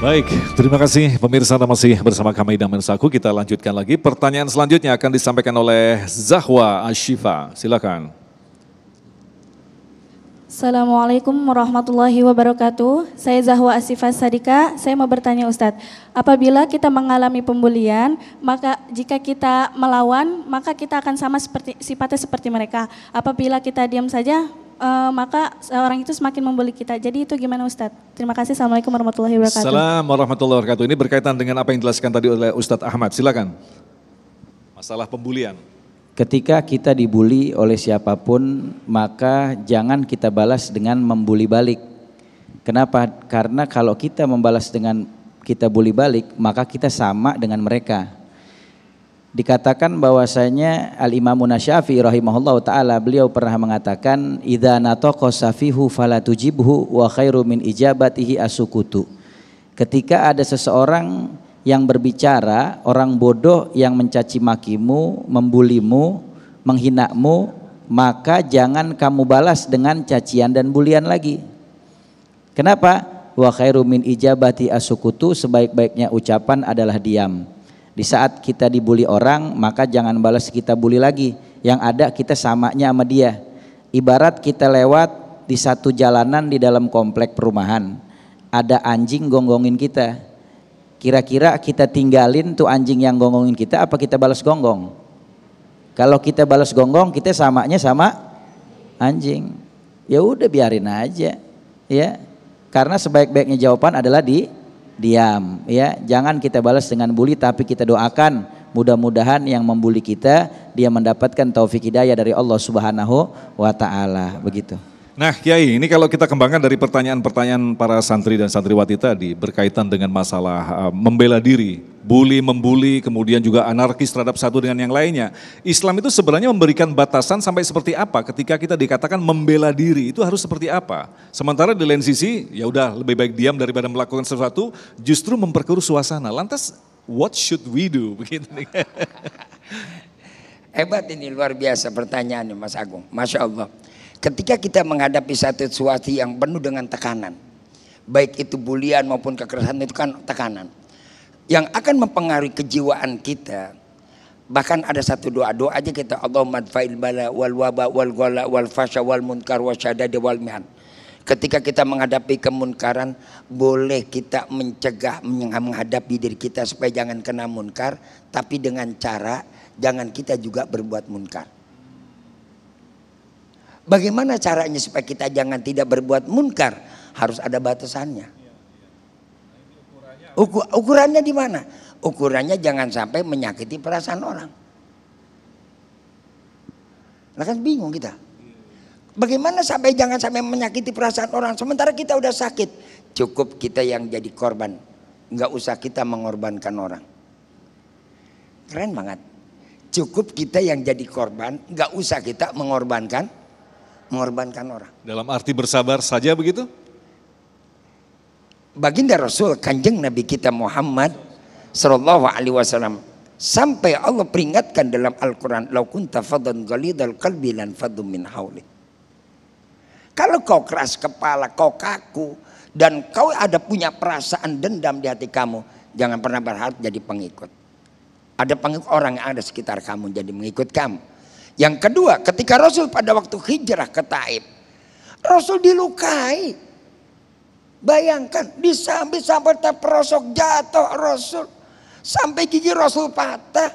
Baik, terima kasih pemirsa, Anda masih bersama kami dan Mensaku. Kita lanjutkan lagi. Pertanyaan selanjutnya akan disampaikan oleh Zahwa Ashifa. Silakan. Assalamualaikum warahmatullahi wabarakatuh. Saya Zahwa Ashifa Sadika. Saya mau bertanya Ustadz, apabila kita mengalami pembulian, maka jika kita melawan, maka kita akan sama sifatnya seperti mereka. Apabila kita diam saja, maka orang itu semakin membuli kita. Jadi itu gimana Ustadz? Terima kasih. Assalamualaikum warahmatullahi wabarakatuh. Assalamualaikum warahmatullahi wabarakatuh. Ini berkaitan dengan apa yang dijelaskan tadi oleh Ustadz Ahmad. Silakan. Masalah pembulian. Ketika kita dibully oleh siapapun, maka jangan kita balas dengan membuli balik. Kenapa? Karena kalau kita membalas dengan kita bully balik, maka kita sama dengan mereka. Dikatakan bahwasanya Al-Imam Syafi'i rahimahullah ta'ala, beliau pernah mengatakan, idza nataqa safihu fala tujibhu wa khairu min ijabatihi asukutu. Ketika ada seseorang yang berbicara, orang bodoh yang mencaci makimu, membulimu, menghinamu, maka jangan kamu balas dengan cacian dan bulian lagi. Kenapa? Wa khairu min ijabati asukutu, sebaik-baiknya ucapan adalah diam. Di saat kita dibully orang, maka jangan balas kita bully lagi. Yang ada kita samanya sama dia. Ibarat kita lewat di satu jalanan di dalam komplek perumahan, ada anjing gonggongin kita. Kira-kira kita tinggalin tuh anjing yang gonggongin kita, apa kita balas gonggong? Kalau kita balas gonggong, kita samanya sama anjing. Ya udah biarin aja, ya. Karena sebaik-baiknya jawaban adalah diam, ya. Jangan kita balas dengan bully, tapi kita doakan mudah-mudahan yang membuli kita dia mendapatkan taufik hidayah dari Allah Subhanahu wa taala, begitu. Nah Kiai, ini kalau kita kembangkan dari pertanyaan-pertanyaan para santri dan santriwati tadi berkaitan dengan masalah membela diri, bully, membuli, kemudian juga anarkis terhadap satu dengan yang lainnya. Islam itu sebenarnya memberikan batasan sampai seperti apa ketika kita dikatakan membela diri, itu harus seperti apa? Sementara di lain sisi, ya udah lebih baik diam daripada melakukan sesuatu, justru memperkeruh suasana. Lantas, what should we do? Begitu. Hebat ini, luar biasa pertanyaannya Mas Agung, Masya Allah. Ketika kita menghadapi satu situasi yang penuh dengan tekanan, baik itu bulian maupun kekerasan, itu kan tekanan yang akan mempengaruhi kejiwaan kita. Bahkan ada satu doa aja kita, Allahumma adfa'il bala wal waba wal ghala wal fasya wal munkar wa syadada wal mihan. Ketika kita menghadapi kemunkaran, boleh kita mencegah, menghadapi diri kita supaya jangan kena munkar, tapi dengan cara jangan kita juga berbuat munkar. Bagaimana caranya supaya kita jangan tidak berbuat munkar? Harus ada batasannya. Ukurannya di mana? Ukurannya jangan sampai menyakiti perasaan orang. Nah kan bingung kita. Bagaimana jangan sampai menyakiti perasaan orang sementara kita udah sakit? Cukup kita yang jadi korban, nggak usah kita mengorbankan orang. Keren banget. Cukup kita yang jadi korban, nggak usah kita mengorbankan orang. Dalam arti bersabar saja begitu? Baginda Rasul Kanjeng Nabi kita Muhammad sallallahu alaihi wasallam sampai Allah peringatkan dalam Al-Qur'an, "Lau kunta faddan ghalidhal qalbi lan faddu min hauli." Kalau kau keras kepala, kau kaku dan kau ada punya perasaan dendam di hati kamu, jangan pernah berharap jadi pengikut. Ada pengikut orang yang ada sekitar kamu jadi mengikut kamu. Yang kedua, ketika Rasul pada waktu hijrah ke Taif, Rasul dilukai. Bayangkan, sampai terperosok jatuh Rasul. Sampai gigi Rasul patah.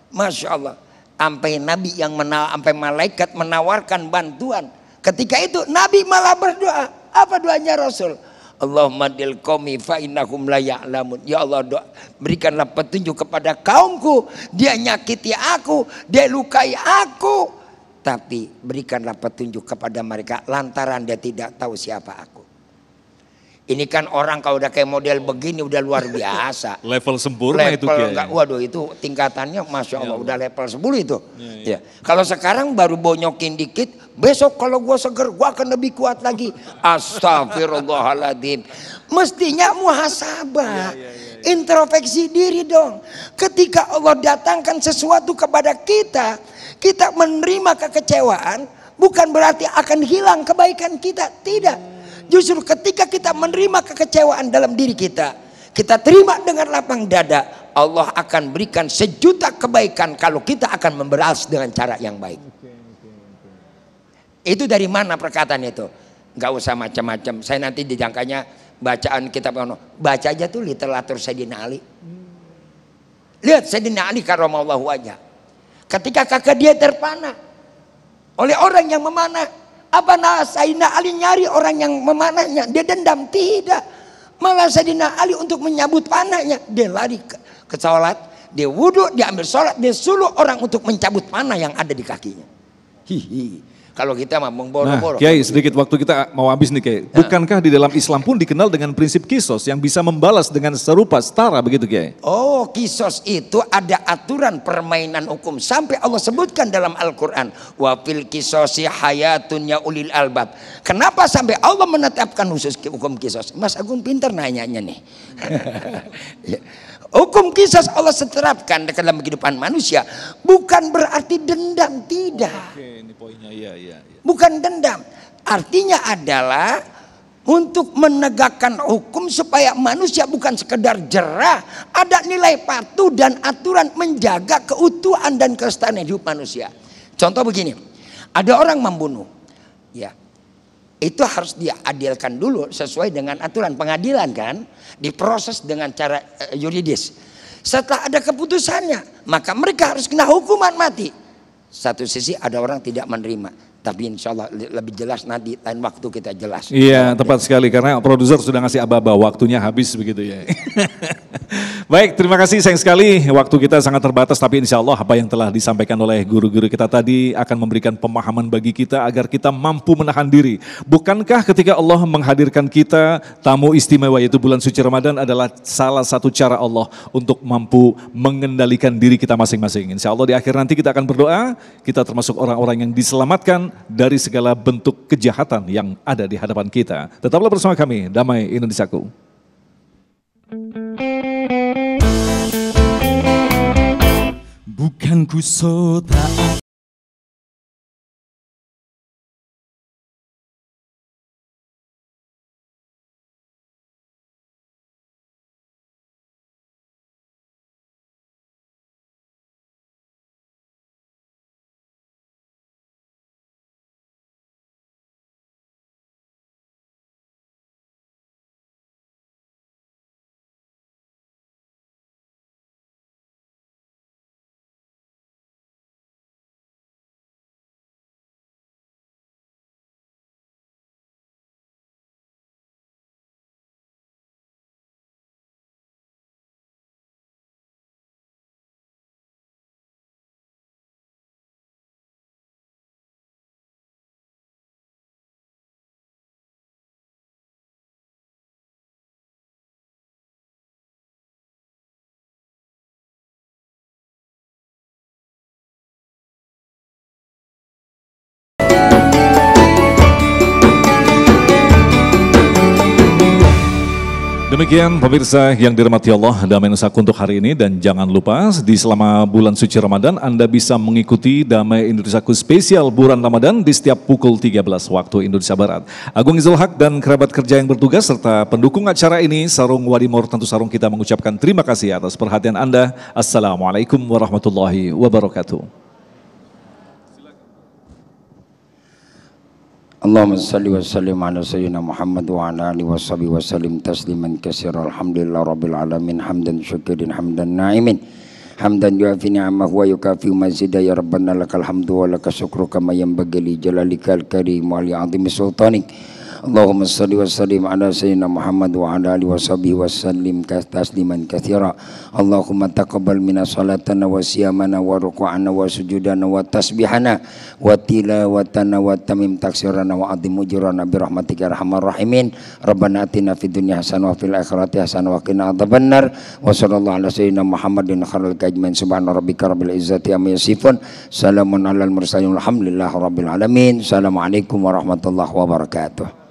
Masya Allah. Sampai Nabi sampai malaikat menawarkan bantuan. Ketika itu Nabi malah berdoa. Apa doanya Rasul? Allahumma dil qaumi fa innahum la ya'lamun. Ya Allah, berikanlah petunjuk kepada kaumku. Dia nyakiti aku, dia lukai aku, tapi berikanlah petunjuk kepada mereka lantaran dia tidak tahu siapa aku. Ini kan orang kalau udah kayak model begini udah luar biasa. Level sempurna itu enggak, waduh itu tingkatannya Masya Allah ya, udah level 10 itu. Ya. Kalau sekarang baru bonyokin dikit, besok kalau gua seger gua akan lebih kuat lagi. Astagfirullahaladzim. Mestinya muhasabah. Introspeksi diri dong. Ketika Allah datangkan sesuatu kepada kita, kita menerima kekecewaan, bukan berarti akan hilang kebaikan kita, tidak. Justru ketika kita menerima kekecewaan dalam diri kita kita terima dengan lapang dada, Allah akan berikan sejuta kebaikan kalau kita akan membalas dengan cara yang baik. Itu dari mana perkataan itu? Gak usah macam-macam. Saya nanti dijangkanya bacaan kitab, baca aja tuh literatur Sayyidina Ali. Lihat Sayyidina Ali karramallahu wajhah, ketika kakak dia terpanah oleh orang yang memanah, apa Sayyidina Ali nyari orang yang memanahnya? Dia dendam? Tidak. Malah Sayyidina Ali untuk menyambut panahnya, dia lari ke sholat, dia wudhu, dia ambil sholat, dia suruh orang untuk mencabut panah yang ada di kakinya. Hihi. Kalau kita mah boro-boro. Nah, Kiai, sedikit waktu kita mau habis nih Kiai. Bukankah di dalam Islam pun dikenal dengan prinsip kisos yang bisa membalas dengan serupa, setara begitu Kiai? Oh, kisos itu ada aturan permainan hukum. Sampai Allah sebutkan dalam Al-Quran. Wa fil kisosi hayatun ya ulil albab. Kenapa sampai Allah menetapkan khusus hukum kisos? Mas Agung pintar nanyanya nih. Hukum kisos Allah terapkan dalam kehidupan manusia. Bukan berarti dendam, tidak. Oke, ini poinnya, iya. Bukan dendam. Artinya adalah untuk menegakkan hukum supaya manusia bukan sekedar jerah, ada nilai patuh dan aturan menjaga keutuhan dan kelestarian hidup manusia. Contoh begini, ada orang membunuh, ya, itu harus diadilkan dulu sesuai dengan aturan pengadilan kan, diproses dengan cara yuridis. Setelah ada keputusannya, maka mereka harus kena hukuman mati. Satu sisi ada orang tidak menerima, tapi insya Allah lebih jelas nanti lain waktu kita jelas. Iya, tepat sekali karena produser sudah ngasih aba-aba, waktunya habis begitu ya. Baik, terima kasih sayang sekali. Waktu kita sangat terbatas, tapi insya Allah apa yang telah disampaikan oleh guru-guru kita tadi akan memberikan pemahaman bagi kita agar kita mampu menahan diri. Bukankah ketika Allah menghadirkan kita tamu istimewa yaitu bulan suci Ramadan adalah salah satu cara Allah untuk mampu mengendalikan diri kita masing-masing. Insya Allah di akhir nanti kita akan berdoa, kita termasuk orang-orang yang diselamatkan dari segala bentuk kejahatan yang ada di hadapan kita. Tetaplah bersama kami, Damai Indonesiaku. Bukan ku so taat. Demikian pemirsa yang dirahmati Allah, Damai Indonesiaku untuk hari ini, dan jangan lupa di selama bulan suci Ramadan Anda bisa mengikuti Damai Indonesiaku spesial bulan Ramadan di setiap pukul 13 waktu Indonesia Barat. Agung Izul Haq dan kerabat kerja yang bertugas serta pendukung acara ini, Sarung Wadimor tentu Sarung kita mengucapkan terima kasih atas perhatian Anda. Assalamualaikum warahmatullahi wabarakatuh. Allahumma salli wa sallim ala sayyidina Muhammad wa ala alihi wa sahbihi wa sallim tasliman katsira. Alhamdulillah rabbil alamin, hamdan syakirin hamdan na'imin, hamdan yuafi ni'amahu wa yukafi mazidah. Ya Rabbana lakal hamdu wa lakal syukru kama yanbaghi li jalalikal karim wa li 'azimi sultanik. Allahumma salli wa sallim ala sayyidina Muhammad wa ala alihi wa sahbihi wa sallim tasliman katsira. Allahumma taqabbal minna salatana wa siyamana wa ruku'ana wa sujudana wa tasbihana wa tilawatana wa tamim taksirana wa adim ujurana bi rahmatika arhamar rahimin. Rabbana atina fid dunya hasanah wa fil akhirati hasanah wa qina adzabannar. Wa sallallahu ala sayyidina Muhammadin khairil ajmain. Subhana rabbika rabbil izzati amma yasifun. Salamun alal mursalin walhamdulillahi rabbil alamin. Assalamualaikum warahmatullahi wabarakatuh.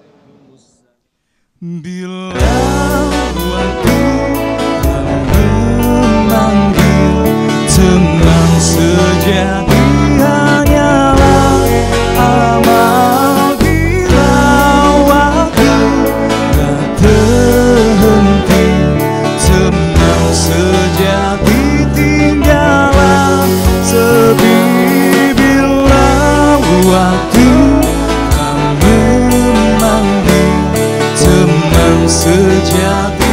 Bila waktu memanggil, tenang sejati hanyalah amal. Bila waktu tak terhenti, sejati